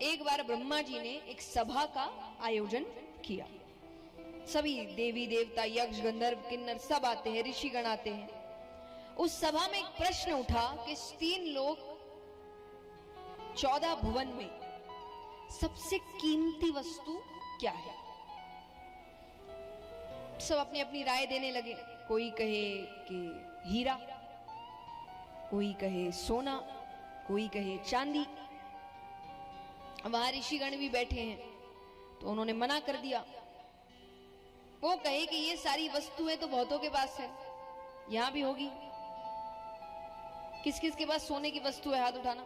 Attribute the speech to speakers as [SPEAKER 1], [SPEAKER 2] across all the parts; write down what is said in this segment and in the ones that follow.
[SPEAKER 1] एक बार ब्रह्मा जी ने एक सभा का आयोजन किया। सभी देवी देवता, यक्ष, गंधर्व, किन्नर सब आते हैं, ऋषिगण आते हैं। उस सभा में एक प्रश्न उठा कि 3 लोग 14 भुवन में सबसे कीमती वस्तु क्या है। सब अपनी अपनी राय देने लगे। कोई कहे कि हीरा, कोई कहे सोना, कोई कहे चांदी। वहां ऋषिगण भी बैठे हैं, तो उन्होंने मना कर दिया। वो कहे कि ये सारी वस्तुएं तो बहुतों के पास है, यहां भी होगी। किस किस के पास सोने की वस्तु है, हाथ उठाना।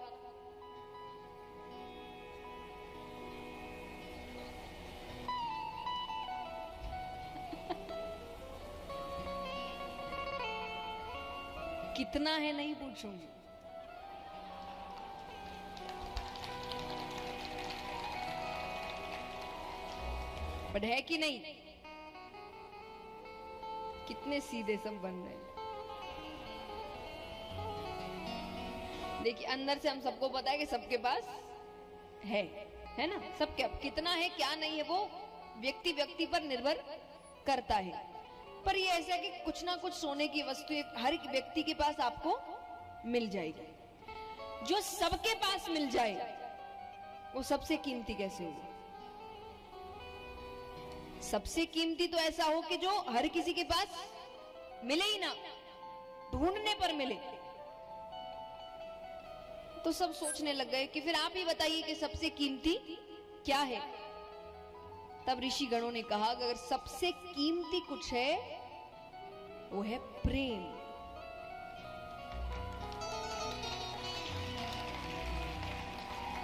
[SPEAKER 1] कितना है नहीं पूछूंगी, बट है कि नहीं। कितने सीधे सब बन रहे हैं। देखिए, अंदर से हम सबको पता है कि सबके पास है ना। सबके, अब कितना है क्या नहीं है वो व्यक्ति व्यक्ति पर निर्भर करता है। पर ये ऐसा है कि कुछ ना कुछ सोने की वस्तु हर एक व्यक्ति के पास आपको मिल जाएगी। जो सबके पास मिल जाए वो सबसे कीमती कैसे हो? सबसे कीमती तो ऐसा हो कि जो हर किसी के पास मिले ही ना, ढूंढने पर मिले। तो सब सोचने लग गए कि फिर आप ही बताइए कि सबसे कीमती क्या है। तब ऋषि गणों ने कहा कि अगर सबसे कीमती कुछ है वो है प्रेम।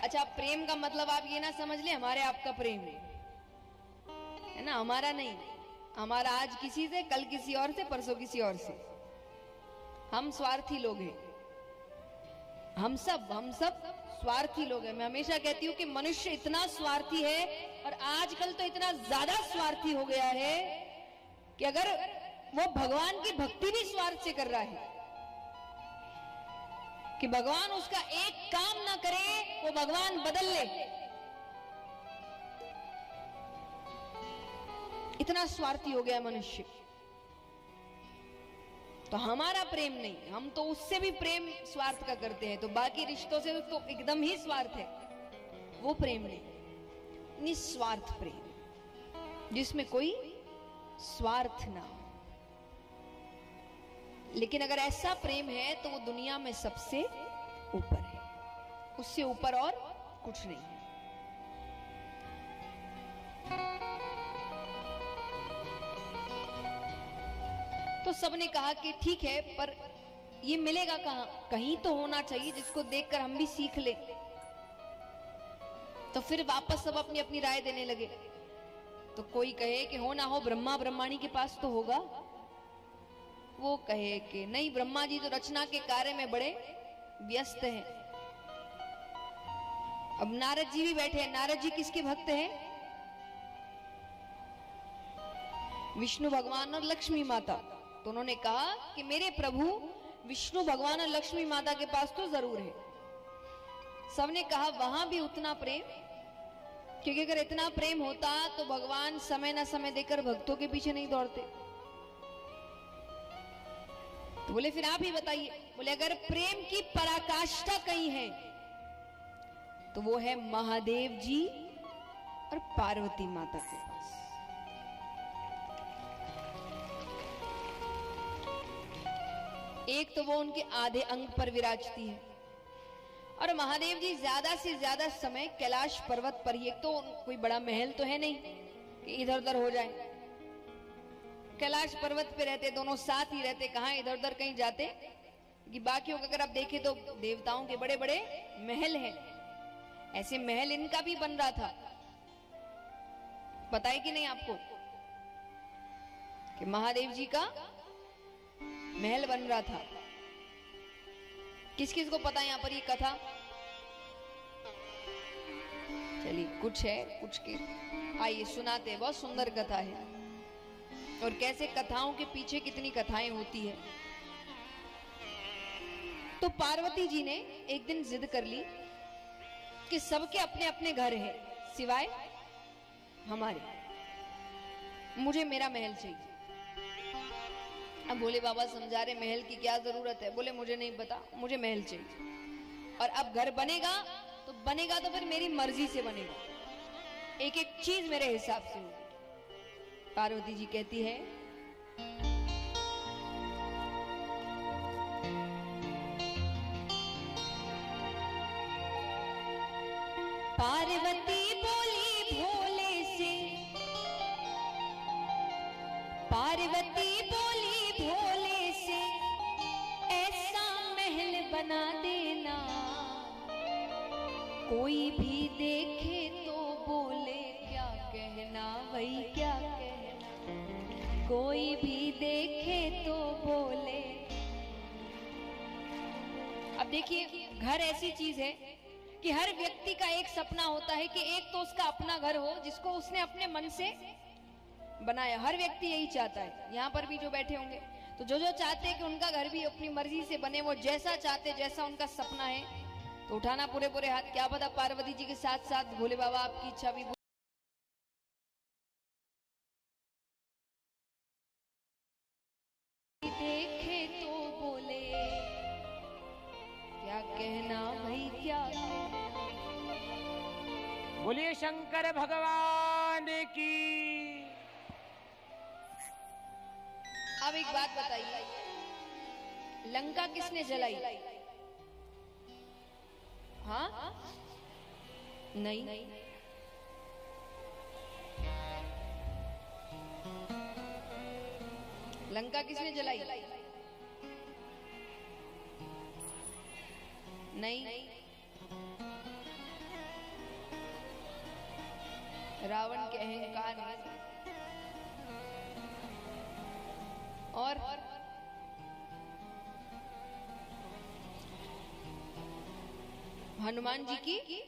[SPEAKER 1] अच्छा, प्रेम का मतलब आप ये ना समझ ले हमारे आपका प्रेम है ना, हमारा नहीं। हमारा आज किसी से, कल किसी और से, परसों किसी और से। हम स्वार्थी लोग हैं, हम सब स्वार्थी लोग हैं। मैं हमेशा कहती हूं कि मनुष्य इतना स्वार्थी है, और आजकल तो इतना ज्यादा स्वार्थी हो गया है कि अगर वो भगवान की भक्ति भी स्वार्थ से कर रहा है, कि भगवान उसका एक काम ना करे वो भगवान बदल ले, इतना स्वार्थी हो गया मनुष्य। तो हमारा प्रेम नहीं, हम तो उससे भी प्रेम स्वार्थ का करते हैं। तो बाकी रिश्तों से तो एकदम ही स्वार्थ है, वो प्रेम नहीं। निस्वार्थ प्रेम जिसमें कोई स्वार्थ ना हो। लेकिन अगर ऐसा प्रेम है तो वो दुनिया में सबसे ऊपर है, उससे ऊपर और कुछ नहीं है। तो सबने कहा कि ठीक है, पर ये मिलेगा कहां? कहीं तो होना चाहिए जिसको देखकर हम भी सीख ले। तो फिर वापस सब अपनी अपनी राय देने लगे। तो कोई कहे कि हो ना हो ब्रह्मा ब्रह्माणी के पास तो होगा। वो कहे कि नहीं, ब्रह्मा जी तो रचना के कार्य में बड़े व्यस्त हैं। अब नारद जी भी बैठे हैं। नारद जी किसके भक्त हैं? विष्णु भगवान और लक्ष्मी माता। तो उन्होंने कहा कि मेरे प्रभु विष्णु भगवान और लक्ष्मी माता के पास तो जरूर है। सबने कहा वहां भी उतना प्रेम, क्योंकि अगर इतना प्रेम होता तो भगवान समय ना समय देकर भक्तों के पीछे नहीं दौड़ते। तो बोले फिर आप ही बताइए। बोले अगर प्रेम की पराकाष्ठा कहीं है तो वो है महादेव जी और पार्वती माता के पास। एक तो वो उनके आधे अंग पर विराजती है, और महादेव जी ज्यादा से ज्यादा समय कैलाश पर्वत पर ही। एक तो कोई बड़ा महल तो है नहीं कि इधर उधर हो जाए। कैलाश पर्वत पे रहते, दोनों साथ ही रहते, कहां इधर उधर कहीं जाते। कि बाकियों को अगर आप देखें तो देवताओं के बड़े बड़े महल हैं, ऐसे महल इनका भी बन रहा था। पता है कि नहीं आपको कि महादेव जी का महल बन रहा था? किस किस को पता है यहां पर ये कथा? चलिए कुछ है, कुछ के आइए सुनाते। बहुत सुंदर कथा है, और कैसे कथाओं के पीछे कितनी कथाएं होती है। तो पार्वती जी ने एक दिन जिद कर ली क्योंकि सबके अपने अपने घर हैं सिवाय हमारे। मुझे मेरा महल चाहिए। अब भोले बाबा समझा रहे महल की क्या जरूरत है। बोले मुझे नहीं पता, मुझे महल चाहिए। और अब घर बनेगा तो फिर मेरी मर्जी से बनेगा, एक एक चीज मेरे हिसाब से होगी। पार्वती जी कहती है पार्वती बोली भोले से, पार्वती बोली भोले से ऐसा महल बना देना, कोई भी देखे तो बोले क्या कहना, वही क्या कहना, कोई भी देखे तो बोले। अब देखिए घर ऐसी चीज है कि हर व्यक्ति का एक सपना होता है कि एक तो उसका अपना घर हो जिसको उसने अपने मन से बनाया। हर व्यक्ति यही चाहता है। यहाँ पर भी जो बैठे होंगे तो जो चाहते हैं कि उनका घर भी अपनी मर्जी से बने, वो जैसा चाहते, जैसा उनका सपना है, तो उठाना पूरे पूरे हाथ। क्या पता पार्वती जी के साथ साथ भोले बाबा आपकी इच्छा भी देखे तो बोले क्या कहना, भाई क्या कहना।
[SPEAKER 2] बोलिए शंकर भगवान की।
[SPEAKER 1] अब एक बात बताइए, लंका किसने जलाई? हाँ नहीं, लंका किसने जलाई? नहीं, रावण के अहंकार ने। और हनुमान जी की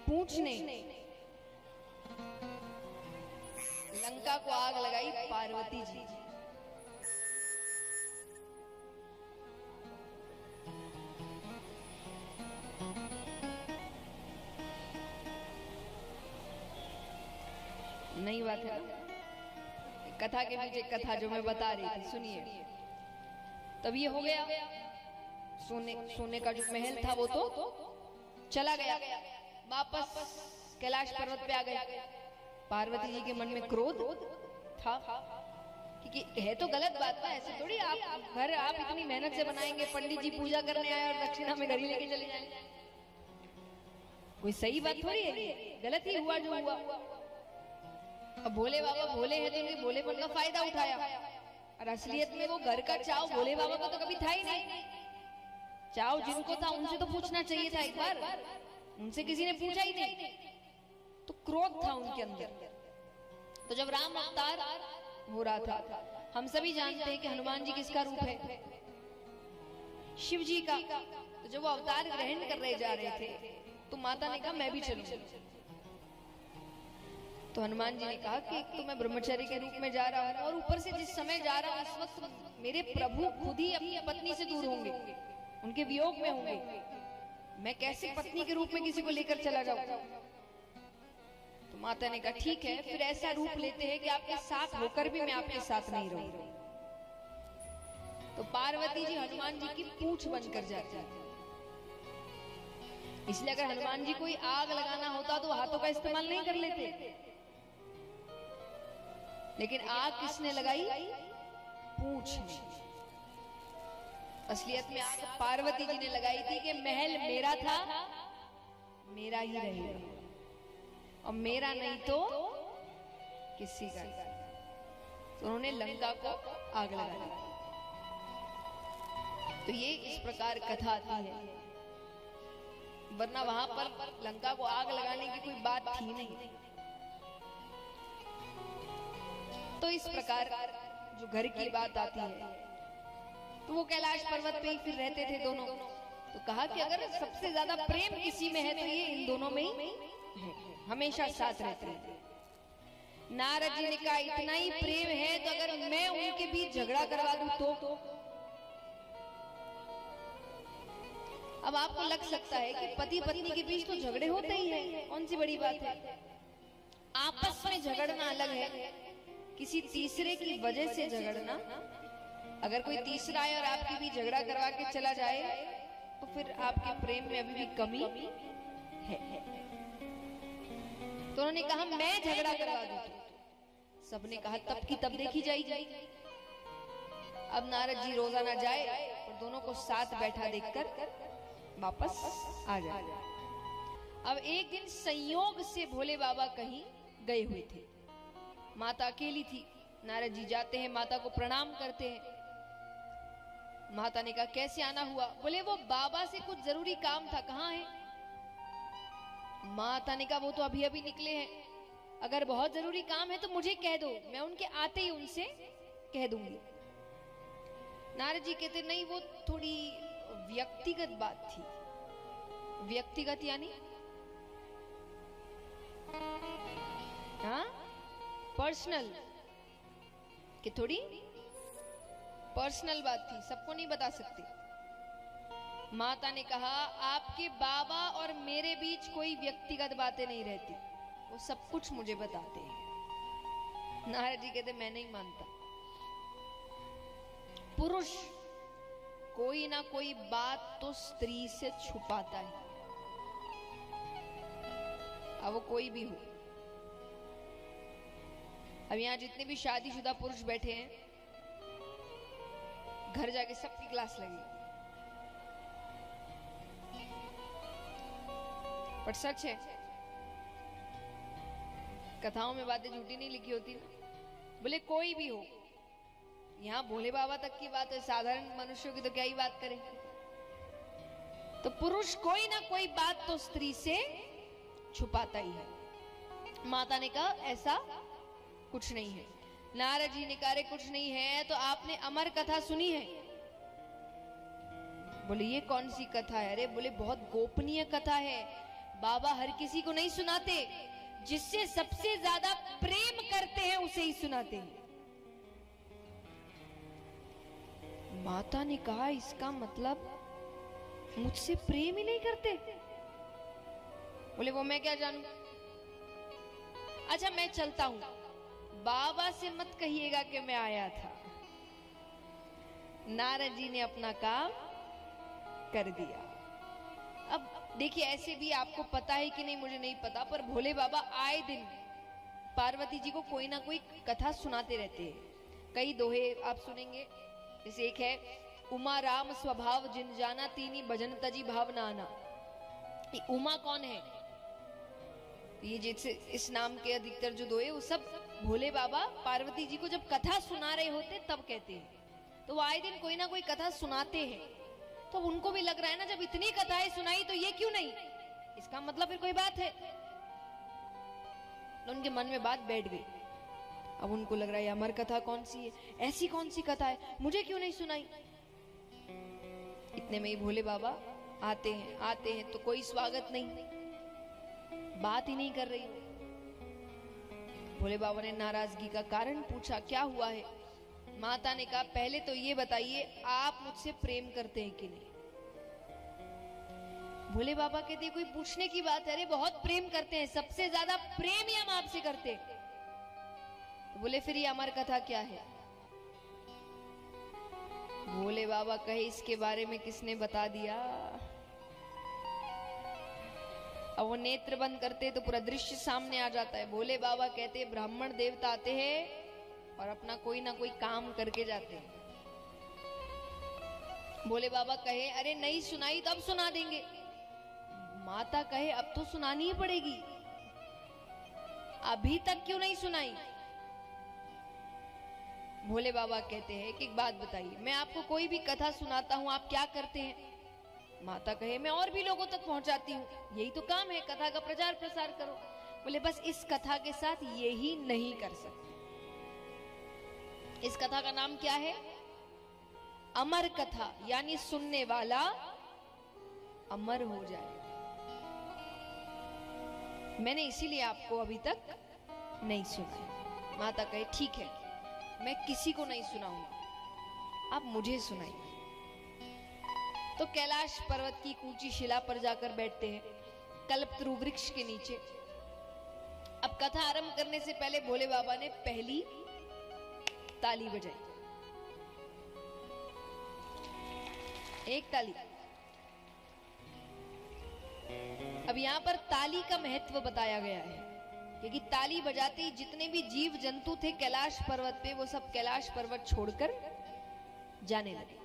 [SPEAKER 1] पूंछ ने लंका को आग लगाई पार्वती जी। नहीं बात है कथा के पीछे कथा जो मैं बता रही थी, सुनिए। तब ये हो गया, सोने का जो महल था वो तो चला गया, वापस कैलाश पर्वत पे आ गया। पार्वती जी के मन में क्रोध था, क्योंकि है तो गलत बात ना, ऐसे थोड़ी आप घर आप इतनी मेहनत से बनाएंगे, पंडित जी पूजा करने आए और दक्षिणा में घर ही लेके चले जाए, कोई सही बात थोड़ी है, गलत ही हुआ जो हुआ। अब भोले बाबा भोले हैं तो उनके भोलेपन का फायदा उठाया, और असलियत में वो घर का चाव भोले बाबा को तो कभी था ही नहीं। चाव जिनको था उनसे तो पूछना चाहिए था एक बार, उनसे किसी ने पूछा ही नहीं, तो क्रोध था उनके अंदर। तो जब राम अवतार हो रहा था, हम सभी जानते हैं कि हनुमान जी किसका रूप है? शिव जी का। तो जब वो अवतार ग्रहण कर रहे जा रहे थे तो माता ने कहा मैं भी चलूं। तो हनुमान जी ने कहा कि तो मैं ब्रह्मचारी के रूप में जा रहा हूँ, और ऊपर से जिस समय जा रहा हूँ उस वक्त मेरे प्रभु खुद ही अपनी पत्नी से दूर होंगे, उनके वियोग में होंगे, मैं कैसे पत्नी के रूप में किसी को लेकर चला जाऊं? तो माता ने कहा ठीक है, फिर ऐसा रूप लेते हैं कि आपके साथ होकर भी मैं आपके साथ नहीं रहूं। तो पार्वती जी हनुमान जी की पूंछ बनकर जाती है। इसलिए अगर हनुमान जी कोई आग लगाना होता तो हाथों का इस्तेमाल नहीं कर लेते, लेकिन आग किसने लगाई? पूंछ ने। असलियत में आग पार्वती जी ने लगाई थी कि महल मेरा था, मेरा ही रहेगा, और मेरा नहीं तो किसी का। तो उन्होंने लंका को आग लगा दी। तो ये इस प्रकार कथा आती है, वरना वहां पर लंका को आग लगाने की कोई बात थी नहीं। तो इस प्रकार जो घर की बात आती है, तो वो कैलाश पर्वत पे ही फिर रहते थे दोनों। तो कहा कि अगर सबसे ज्यादा प्रेम किसी में है तो ये इन दोनों में ही है, हमेशा साथ रहते हैं। नारद जी ने कहा इतना ही प्रेम है तो अगर मैं उनके बीच झगड़ा करवा दूं तो? अब आपको लग सकता है कि पति पत्नी के बीच तो झगड़े होते ही हैं, कौन सी बड़ी बात है। आपस में झगड़ना अलग है, किसी तीसरे की वजह से झगड़ना। अगर कोई तीसरा है और आपके भी झगड़ा करवा के चला जाए तो फिर आपके प्रेम में अभी भी कमी है। तो उन्होंने कहा मैं झगड़ा करवा दूं। सबने कहा तब की तब देखी जाएगी। अब नारद जी रोजाना जाए और दोनों को साथ बैठा देखकर वापस आ जाए। अब एक दिन संयोग से भोले बाबा कहीं गए हुए थे, माता अकेली थी। नारद जी जाते हैं, माता को प्रणाम करते हैं। माता ने कहा कैसे आना हुआ? बोले वो बाबा से कुछ जरूरी काम था, कहाँ है? माता ने कहा वो तो अभी अभी निकले हैं, अगर बहुत जरूरी काम है तो मुझे कह दो, मैं उनके आते ही उनसे कह दूंगी। नारद जी कहते नहीं, वो थोड़ी व्यक्तिगत बात थी। व्यक्तिगत यानी हाँ पर्सनल, कि थोड़ी पर्सनल बात थी, सबको नहीं बता सकती। माता ने कहा आपके बाबा और मेरे बीच कोई व्यक्तिगत बातें नहीं रहती, वो सब कुछ मुझे बताते हैं। नारद जी कहते मैं नहीं मानता। पुरुष कोई ना कोई बात तो स्त्री से छुपाता है, अब वो कोई भी हो। अब यहाँ जितने भी शादीशुदा पुरुष बैठे हैं, घर जाके सबकी क्लास लगी, पर सच है, कथाओं में बातें झूठी नहीं लिखी होती ना। बोले कोई भी हो, यहाँ भोले बाबा तक की बात है, साधारण मनुष्यों की तो क्या ही बात करें। तो पुरुष कोई ना कोई बात तो स्त्री से छुपाता ही है। माता ने कहा ऐसा कुछ नहीं है। नारद जी ने कहा कुछ नहीं है तो आपने अमर कथा सुनी है? बोले ये कौन सी कथा है? अरे बोले बहुत गोपनीय कथा है, बाबा हर किसी को नहीं सुनाते, जिससे सबसे ज्यादा प्रेम करते हैं उसे ही सुनाते हैं। माता ने कहा इसका मतलब मुझसे प्रेम ही नहीं करते? बोले वो मैं क्या जानूं। अच्छा मैं चलता हूं, बाबा से मत कहिएगा कि मैं आया था। नारद जी ने अपना काम कर दिया। अब देखिए ऐसे भी आपको पता है कि नहीं मुझे नहीं पता, पर भोले बाबा आए दिन पार्वती जी को कोई ना कोई कथा सुनाते रहते हैं। कई दोहे आप सुनेंगे, जैसे एक है उमा राम स्वभाव जिन जाना, तीनी भजन तजी भावना आना। उमा कौन है? ये जैसे इस नाम के अधिकतर जो दोहे वो सब भोले बाबा पार्वती जी को जब कथा सुना रहे होते तब कहते हैं। तो वो आए दिन कोई ना कोई कथा सुनाते हैं, तो उनको भी लग रहा है ना जब इतनी कथाएं सुनाई तो ये क्यों नहीं, इसका मतलब फिर कोई बात है। तो उनके मन में बात बैठ गई। अब उनको लग रहा है अमर कथा कौन सी है, ऐसी कौन सी कथा है, मुझे क्यों नहीं सुनाई। इतने में ही भोले बाबा आते हैं तो कोई स्वागत नहीं, बात ही नहीं कर रही। भोले बाबा ने नाराजगी का कारण पूछा, क्या हुआ है? माता ने कहा पहले तो ये बताइए आप मुझसे प्रेम करते हैं कि नहीं। भोले बाबा कहते कोई पूछने की बात है, अरे बहुत प्रेम करते हैं, सबसे ज्यादा प्रेम ही हम आपसे करते हैं। तो बोले फिर ये अमर कथा क्या है? भोले बाबा कहे इसके बारे में किसने बता दिया। अब वो नेत्र बंद करते तो पूरा दृश्य सामने आ जाता है। भोले बाबा कहते ब्राह्मण देवता आते हैं और अपना कोई ना कोई काम करके जाते हैं। भोले बाबा कहे अरे नहीं सुनाई तो अब सुना देंगे। माता कहे अब तो सुनानी ही पड़ेगी, अभी तक क्यों नहीं सुनाई। भोले बाबा कहते हैं कि एक बात बताइए, मैं आपको कोई भी कथा सुनाता हूं आप क्या करते हैं? माता कहे मैं और भी लोगों तक पहुंचाती हूँ, यही तो काम है, कथा का प्रचार प्रसार करो। बोले बस इस कथा के साथ यही नहीं कर सकते। इस कथा का नाम क्या है? अमर कथा, यानी सुनने वाला अमर हो जाए। मैंने इसीलिए आपको अभी तक नहीं सुना। माता कहे ठीक है, मैं किसी को नहीं सुनाऊंगा, आप मुझे सुनाइए। तो कैलाश पर्वत की ऊंची शिला पर जाकर बैठते हैं, कल्पतरु वृक्ष के नीचे। अब कथा आरंभ करने से पहले भोले बाबा ने पहली ताली बजाई, एक ताली। अब यहां पर ताली का महत्व बताया गया है, क्योंकि ताली बजाते ही जितने भी जीव जंतु थे कैलाश पर्वत पे, वो सब कैलाश पर्वत छोड़कर जाने लगे।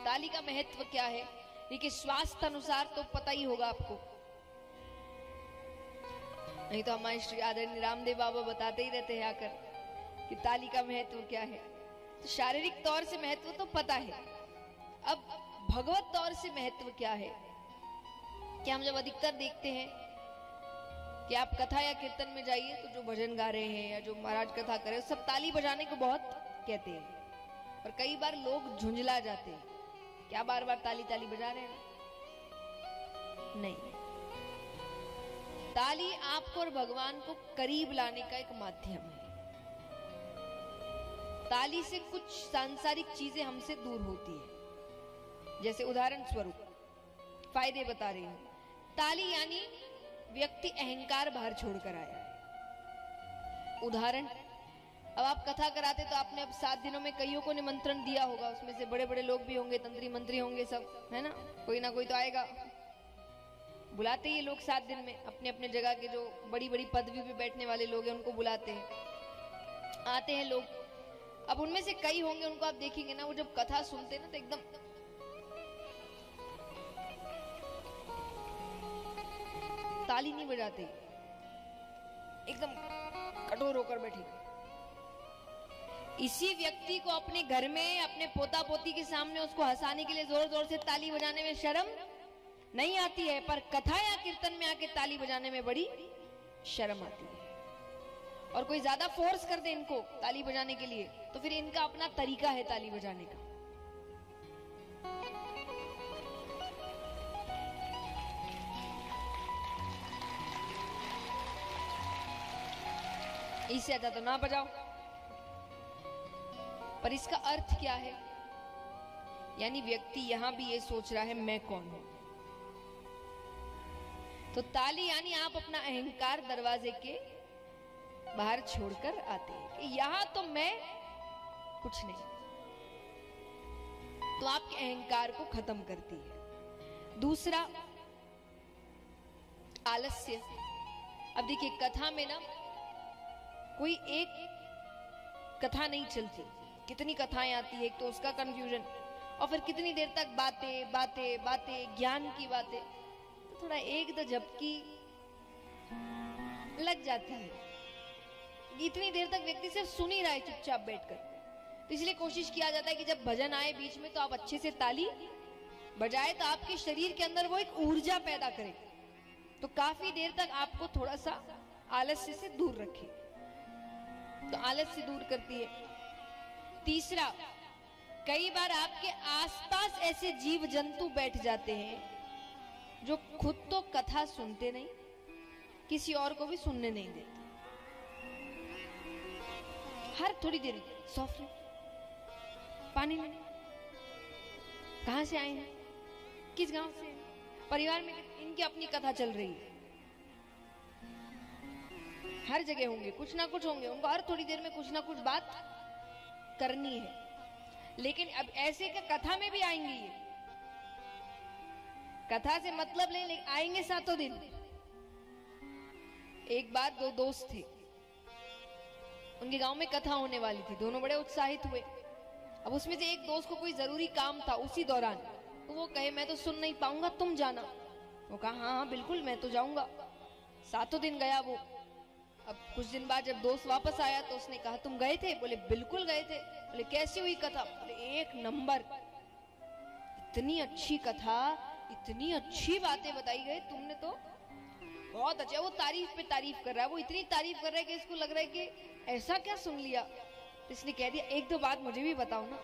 [SPEAKER 1] ताली का महत्व क्या है, देखिए स्वास्थ्य अनुसार तो पता ही होगा आपको, नहीं तो हमारे श्री आदरणीय रामदेव बाबा बताते ही रहते हैं आकर कि ताली का महत्व क्या है। तो शारीरिक तौर से महत्व तो पता है, अब भगवत तौर से महत्व क्या है कि हम जब अधिकतर देखते हैं कि आप कथा या कीर्तन में जाइए तो जो भजन गा रहे हैं या जो महाराज कथा कर रहे हैं सब ताली बजाने को बहुत कहते हैं, और कई बार लोग झुंझला जाते हैं, क्या बार बार ताली ताली बजा रहे हैं। नहीं, ताली आपको और भगवान को करीब लाने का एक माध्यम है। ताली से कुछ सांसारिक चीजें हमसे दूर होती है, जैसे उदाहरण स्वरूप फायदे बता रही हूं। ताली यानी व्यक्ति अहंकार बाहर छोड़कर आया है। उदाहरण, अब आप कथा कराते तो आपने अब 7 दिनों में कईयों को निमंत्रण दिया होगा, उसमें से बड़े बड़े लोग भी होंगे, तंत्री मंत्री होंगे, सब है ना, कोई ना कोई तो आएगा। बुलाते ही लोग 7 दिन में अपने अपने जगह के जो बड़ी बड़ी पदवी पे बैठने वाले लोग हैं उनको बुलाते हैं, आते हैं लोग। अब उनमें से कई होंगे, उनको आप देखेंगे ना, वो जब कथा सुनते हैं ना तो एकदम ताली नहीं बजाते, एकदम कठोर होकर बैठे। इसी व्यक्ति को अपने घर में अपने पोता पोती के सामने उसको हंसाने के लिए जोर जोर से ताली बजाने में शर्म नहीं आती है, पर कथा या कीर्तन में आके ताली बजाने में बड़ी शर्म आती है। और कोई ज्यादा फोर्स कर दे इनको ताली बजाने के लिए तो फिर इनका अपना तरीका है ताली बजाने का। इससे अच्छा तो ना बजाओ। पर इसका अर्थ क्या है, यानी व्यक्ति यहां भी ये सोच रहा है मैं कौन हूं। तो ताली यानी आप अपना अहंकार दरवाजे के बाहर छोड़कर आते हैं कि यहां तो मैं कुछ नहीं, तो आपके अहंकार को खत्म करती है। दूसरा, आलस्य। अब देखिए कथा में ना कोई एक कथा नहीं चलती, कितनी कथाएं आती है, एक तो उसका कंफ्यूजन, और फिर कितनी देर तक बातें बातें बातें, ज्ञान की बातें, तो थोड़ा एक दो झपकी लग जाती है। इतनी देर तक व्यक्ति सिर्फ सुन ही रहा है चुपचाप बैठकर, तो इसलिए कोशिश किया जाता है कि जब भजन आए बीच में तो आप अच्छे से ताली बजाए, तो आपके शरीर के अंदर वो एक ऊर्जा पैदा करे, तो काफी देर तक आपको थोड़ा सा आलस्य से दूर रखे, तो आलस्य दूर करती है। तीसरा, कई बार आपके आसपास ऐसे जीव जंतु बैठ जाते हैं जो खुद तो कथा सुनते नहीं, किसी और को भी सुनने नहीं देते। हर थोड़ी देर सॉफ्ट पानी लेने, कहां से आए हैं, किस गांव से, परिवार में इनकी अपनी कथा चल रही है। हर जगह होंगे, कुछ ना कुछ होंगे, उनको हर थोड़ी देर में कुछ ना कुछ बात करनी है। लेकिन अब ऐसे का कथा में भी आएंगे, ये कथा से मतलब नहीं, लेकिन आएंगे 7 दिन। एक बार 2 दोस्त थे, उनके गांव में कथा होने वाली थी, दोनों बड़े उत्साहित हुए। अब उसमें से एक दोस्त को कोई जरूरी काम था उसी दौरान, तो वो कहे मैं तो सुन नहीं पाऊंगा, तुम जाना। वो कहा हाँ हाँ बिल्कुल मैं तो जाऊंगा। 7 दिन गया वो। अब कुछ दिन बाद जब दोस्त वापस आया तो उसने कहा तुम गए थे? बोले बिल्कुल गए थे। बोले कैसी हुई कथा? बोले 1 नंबर, इतनी अच्छी कथा, इतनी अच्छी बातें बताई गई, तुमने तो बहुत अच्छा। वो तारीफ पे तारीफ कर रहा है, वो इतनी तारीफ कर रहा है कि इसको लग रहा है कि ऐसा क्या सुन लिया। तो इसने कह दिया 1-2 बात मुझे भी बताओ ना।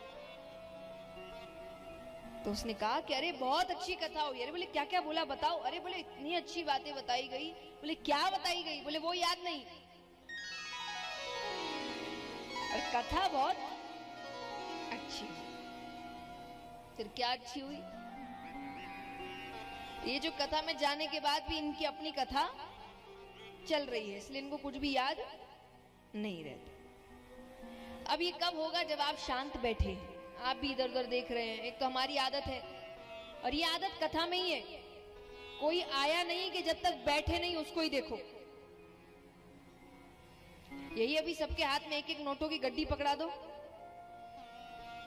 [SPEAKER 1] तो उसने कहा कि अरे बहुत अच्छी कथा हुई। अरे बोले क्या क्या बोला बताओ। अरे बोले इतनी अच्छी बातें बताई गई। बोले क्या बताई गई? बोले वो याद नहीं। और कथा बहुत अच्छी। फिर क्या अच्छी हुई? ये जो कथा में जाने के बाद भी इनकी अपनी कथा चल रही है, इसलिए इनको कुछ भी याद नहीं रहता। अब ये कब होगा? जब आप शांत बैठे हैं, आप भी इधर उधर देख रहे हैं। एक तो हमारी आदत है, और ये आदत कथा में ही है। कोई आया नहीं कि जब तक बैठे नहीं उसको ही देखो। यही अभी सबके हाथ में एक एक नोटों की गड्डी पकड़ा दो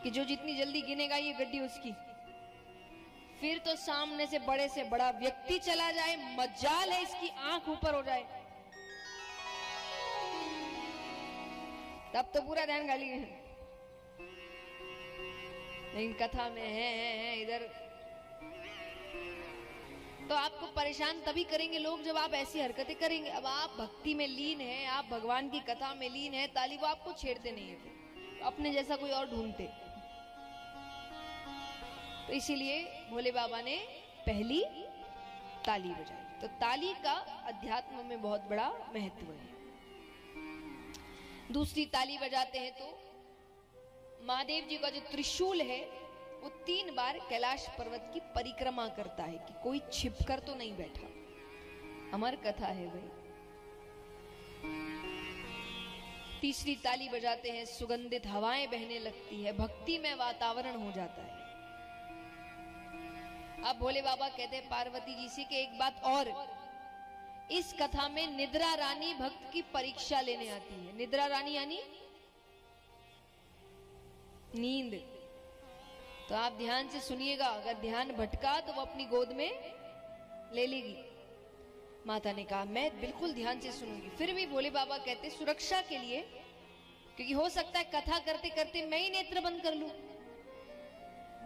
[SPEAKER 1] कि जो जितनी जल्दी गिनेगा ये गड्डी उसकी। फिर तो सामने से बड़ा व्यक्ति चला जाए, मजाल है इसकी आंख ऊपर हो जाए, तब तो पूरा ध्यान गाली है। लेकिन कथा में है इधर तो आपको परेशान तभी करेंगे लोग जब आप ऐसी हरकतें करेंगे। अब आप भक्ति में लीन हैं, आप भगवान की कथा में लीन हैं, ताली वो आपको छेड़ते नहीं है, अपने जैसा कोई और ढूंढते। तो इसीलिए भोले बाबा ने पहली ताली बजाई। तो ताली का अध्यात्म में बहुत बड़ा महत्व है। दूसरी ताली बजाते हैं तो महादेव जी का जो त्रिशूल है वो 3 बार कैलाश पर्वत की परिक्रमा करता है कि कोई छिपकर तो नहीं बैठा। अमर कथा है भाई। तीसरी ताली बजाते हैं, सुगंधित हवाएं बहने लगती है, भक्तिमय वातावरण हो जाता है। अब भोले बाबा कहते हैं पार्वती जी से कि एक बात और, इस कथा में निद्रा रानी भक्त की परीक्षा लेने आती है। निद्रा रानी यानी नींद। तो आप ध्यान से सुनिएगा, अगर ध्यान भटका तो वो अपनी गोद में ले लेगी। माता ने कहा मैं बिल्कुल ध्यान से सुनूंगी। फिर भी भोले बाबा कहते सुरक्षा के लिए, क्योंकि हो सकता है कथा करते करते मैं ही नेत्र बंद कर लूं,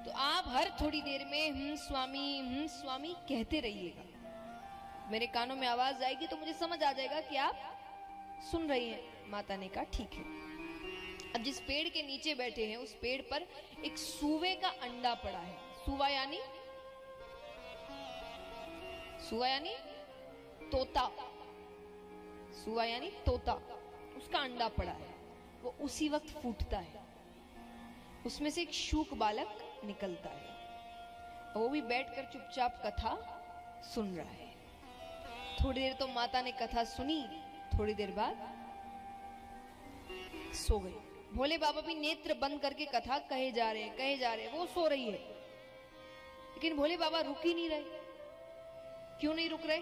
[SPEAKER 1] तो आप हर थोड़ी देर में स्वामी कहते रहिएगा। मेरे कानों में आवाज आएगी तो मुझे समझ आ जाएगा कि आप सुन रही हैं। माता ने कहा ठीक है। अब जिस पेड़ के नीचे बैठे हैं उस पेड़ पर एक सूवे का अंडा पड़ा है। सूवा यानी तोता। सूवा यानी तोता, उसका अंडा पड़ा है। वो उसी वक्त फूटता है, उसमें से एक शूक बालक निकलता है। वो भी बैठकर चुपचाप कथा सुन रहा है। थोड़ी देर तो माता ने कथा सुनी, थोड़ी देर बाद सो गई। भोले बाबा भी नेत्र बंद करके कथा कहे जा रहे। वो सो रही है, लेकिन भोले बाबा रुक ही नहीं रहे। क्यों नहीं रुक रहे?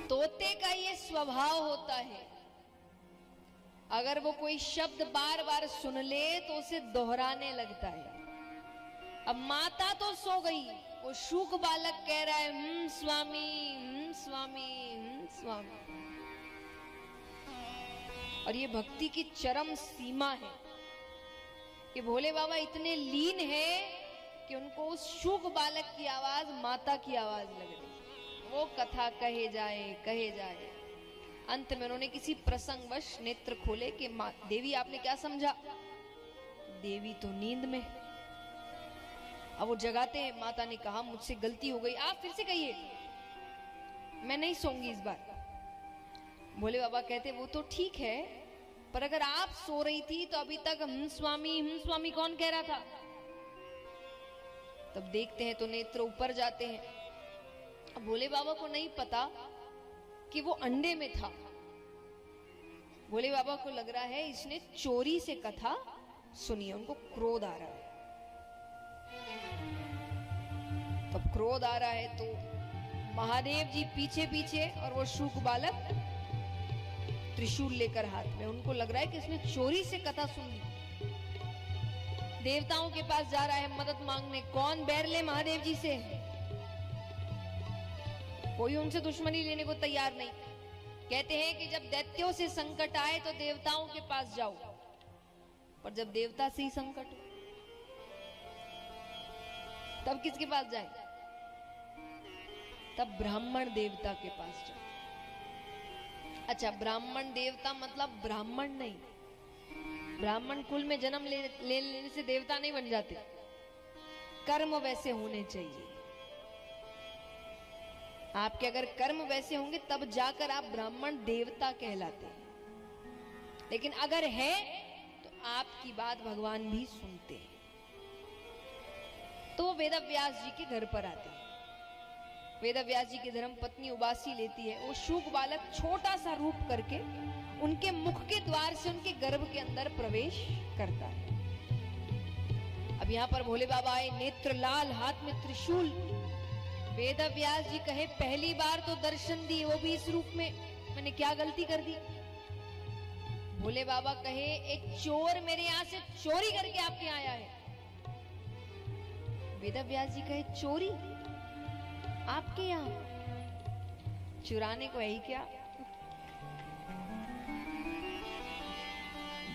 [SPEAKER 1] तोते का ये स्वभाव होता है, अगर वो कोई शब्द बार बार सुन ले तो उसे दोहराने लगता है। अब माता तो सो गई, वो शूक बालक कह रहा है स्वामी स्वामी। और ये भक्ति की चरम सीमा है कि भोले बाबा इतने लीन है कि उनको उस शूक बालक की आवाज माता की आवाज लग रही। वो कथा कहे जाए। अंत में उन्होंने किसी प्रसंगवश नेत्र खोले कि देवी आपने क्या समझा? देवी तो नींद में। अब वो जगाते हैं। माता ने कहा मुझसे गलती हो गई, आप फिर से कहिए, मैं नहीं सोऊंगी इस बार। भोले बाबा कहते वो तो ठीक है, पर अगर आप सो रही थी तो अभी तक स्वामी कौन कह रहा था? तब देखते हैं तो नेत्र ऊपर जाते हैं। अब भोले बाबा को नहीं पता कि वो अंडे में था। भोले बाबा को लग रहा है इसने चोरी से कथा सुनी है, उनको क्रोध आ रहा है। तब क्रोध आ रहा है तो महादेव जी पीछे पीछे और वो शूक बालक त्रिशूल लेकर हाथ में। उनको लग रहा है कि इसने चोरी से कथा सुन ली। देवताओं के पास जा रहा है मदद मांगने। कौन बैर ले महादेव जी से? कोई उनसे दुश्मनी लेने को तैयार नहीं। कहते हैं कि जब दैत्यों से संकट आए तो देवताओं के पास जाओ, पर जब देवता से ही संकट हो तब किसके पास जाए? तब ब्राह्मण देवता के पास जाओ। अच्छा, ब्राह्मण देवता मतलब ब्राह्मण नहीं, ब्राह्मण कुल में जन्म ले लेने से देवता नहीं बन जाते। कर्म वैसे होने चाहिए। आपके अगर कर्म वैसे होंगे तब जाकर आप ब्राह्मण देवता कहलाते हैं। लेकिन अगर है तो आपकी बात भगवान भी सुनते हैं। तो वो वेदव्यास जी के घर पर आते हैं। वेदव्यास जी की धर्म पत्नी उबासी लेती है। वो शुक बालक छोटा सा रूप करके उनके मुख के द्वार से उनके गर्भ के अंदर प्रवेश करता है। अब यहाँ पर भोले बाबा आए, नेत्र लाल, हाथ में त्रिशूल। वेदव्यास जी कहे पहली बार तो दर्शन दी, वो भी इस रूप में, मैंने क्या गलती कर दी? भोले बाबा कहे एक चोर मेरे यहाँ से चोरी करके आपके यहाँ आया है। वेदव्यास जी कहे चोरी आपके यहाँ? चुराने को है ही क्या?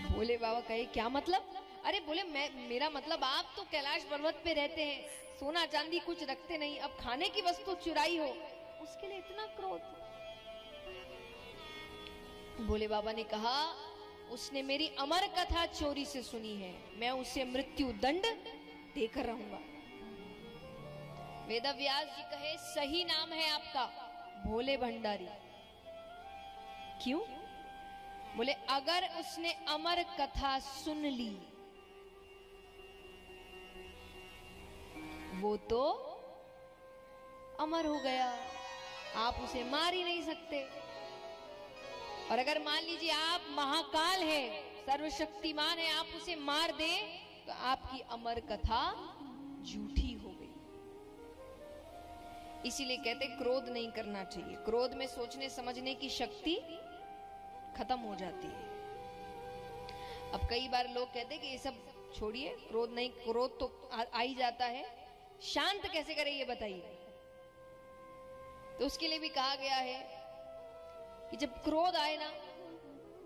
[SPEAKER 1] भोले बाबा कहे क्या मतलब? अरे बोले मेरा मतलब आप तो कैलाश पर्वत पे रहते हैं, सोना चांदी कुछ रखते नहीं, अब खाने की वस्तु चुराई हो, उसके लिए इतना क्रोध? भोले बाबा ने कहा उसने मेरी अमर कथा चोरी से सुनी है, मैं उसे मृत्यु दंड देकर रहूंगा। वेदव्यास जी कहे सही नाम है आपका, भोले भंडारी। क्यों? बोले अगर उसने अमर कथा सुन ली वो तो अमर हो गया, आप उसे मार ही नहीं सकते। और अगर मान लीजिए आप महाकाल है, सर्वशक्तिमान है, आप उसे मार दे तो आपकी अमर कथा झूठी हो गई। इसीलिए कहते क्रोध नहीं करना चाहिए। क्रोध में सोचने समझने की शक्ति खत्म हो जाती है। अब कई बार लोग कहते हैं कि ये सब छोड़िए, क्रोध नहीं, क्रोध तो आ ही जाता है, शांत कैसे करें ये बताइए। तो उसके लिए भी कहा गया है कि जब क्रोध आए ना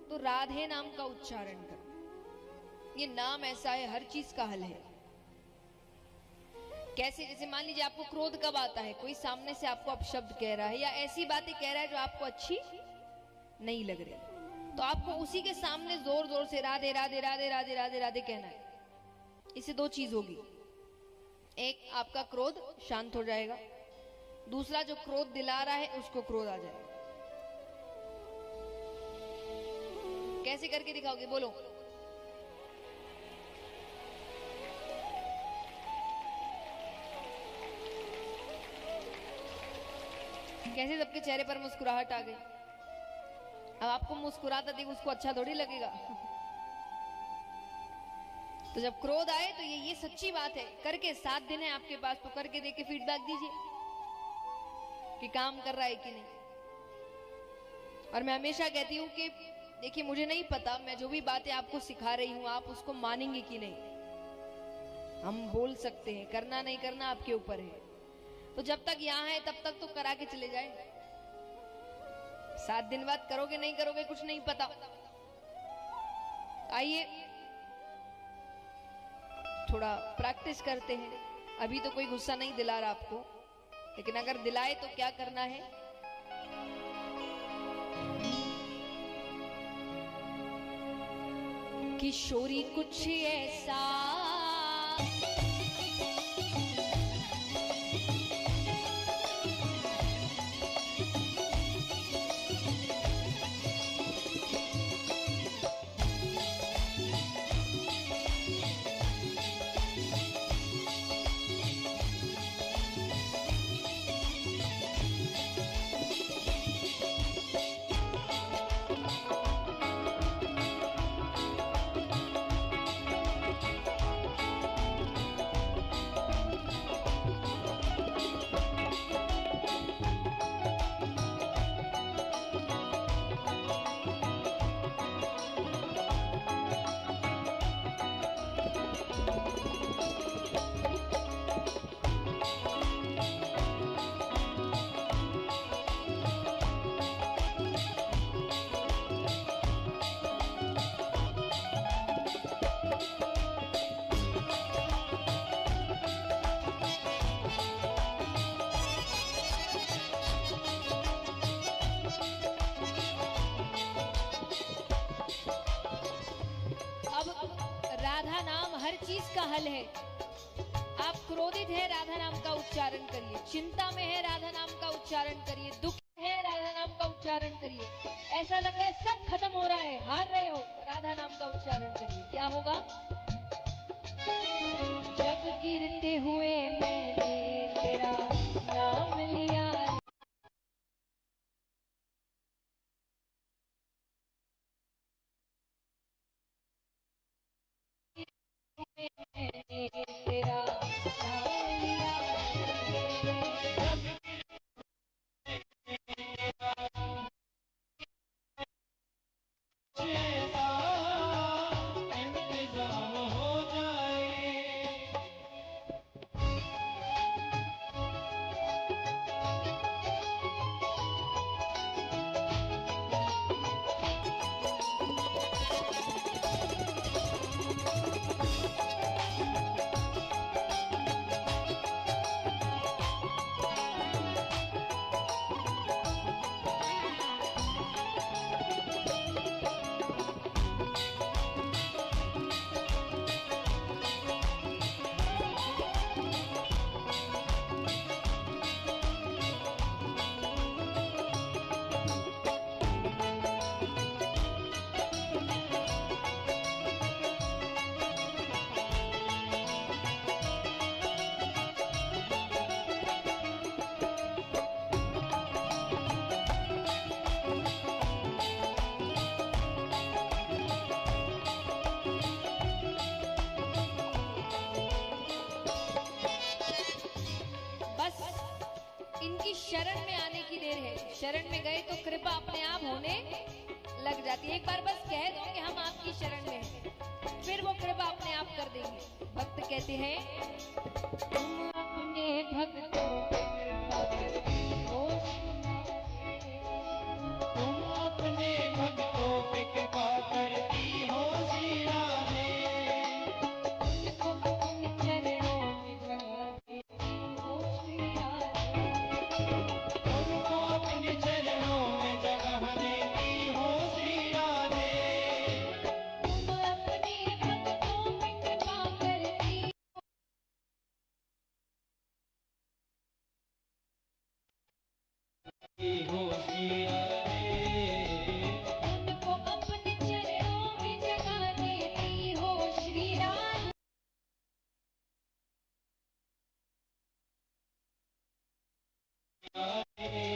[SPEAKER 1] तो राधे नाम का उच्चारण करो। ये नाम ऐसा है, हर चीज का हल है। कैसे? जैसे मान लीजिए आपको क्रोध कब आता है? कोई सामने से आपको अपशब्द कह रहा है या ऐसी बातें कह रहा है जो आपको अच्छी नहीं लग रही, तो आपको उसी के सामने जोर जोर से राधे राधे राधे राधे राधे राधे कहना है। इससे दो चीज होगी, एक आपका क्रोध शांत हो जाएगा, दूसरा जो क्रोध दिला रहा है उसको क्रोध आ जाएगा। कैसे करके दिखाओगे? बोलो। कैसे? सबके चेहरे पर मुस्कुराहट आ गई। अब आपको मुस्कुराता देख उसको अच्छा थोड़ी लगेगा। तो जब क्रोध आए तो ये सच्ची बात है, करके 7 दिन है आपके पास, तो करके देके फीडबैक दीजिए कि काम कर रहा है कि नहीं। और मैं हमेशा कहती हूँ कि देखिए मुझे नहीं पता मैं जो भी बातें आपको सिखा रही हूँ आप उसको मानेंगे कि नहीं। हम बोल सकते हैं, करना नहीं करना आपके ऊपर है। तो जब तक यहाँ है तब तक तो करा के चले जाए। 7 दिन बाद करोगे नहीं करोगे कुछ नहीं पता। आइए थोड़ा प्रैक्टिस करते हैं। अभी तो कोई गुस्सा नहीं दिला रहा आपको, लेकिन अगर दिलाए तो क्या करना है? किशोरी कुछ ऐसा हल है। आप क्रोधित है, राधा नाम का उच्चारण करिए। चिंता में है, राधा नाम का उच्चारण करिए। दुख है, राधा नाम का उच्चारण करिए। ऐसा लग रहा है सब खत्म हो रहा है, हार रहे हो, राधा नाम का उच्चारण करिए। क्या होगा?
[SPEAKER 3] जब गिरते हुए मैंने तेरा नाम लिया, मैंने तेरा नाम लिया,
[SPEAKER 4] इंतजाम हो जाए।
[SPEAKER 1] बस इनकी शरण में आने की देर है। शरण में गए तो कृपा अपने आप होने लग जाती है। एक बार बस कह दो कि हम आपकी शरण में हैं, फिर वो कृपा अपने आप कर देंगे। भक्त कहते हैं,
[SPEAKER 3] तुम अपने भक्तों पे कृपा करती हो,
[SPEAKER 4] तुम अपने भक्तों पे कृपा करती हो श्री राधे।
[SPEAKER 3] उनको अपने चरणों में जगह देती हो श्री राधे।
[SPEAKER 4] उनको अपने चरणों में जगह देती हो श्री राधे।
[SPEAKER 3] तुम अपने भक्तों पे कृपा करती
[SPEAKER 4] हो श्री राधे।
[SPEAKER 3] उनको अपने चरणों में जगह देती हो श्री राधे।
[SPEAKER 4] राधे।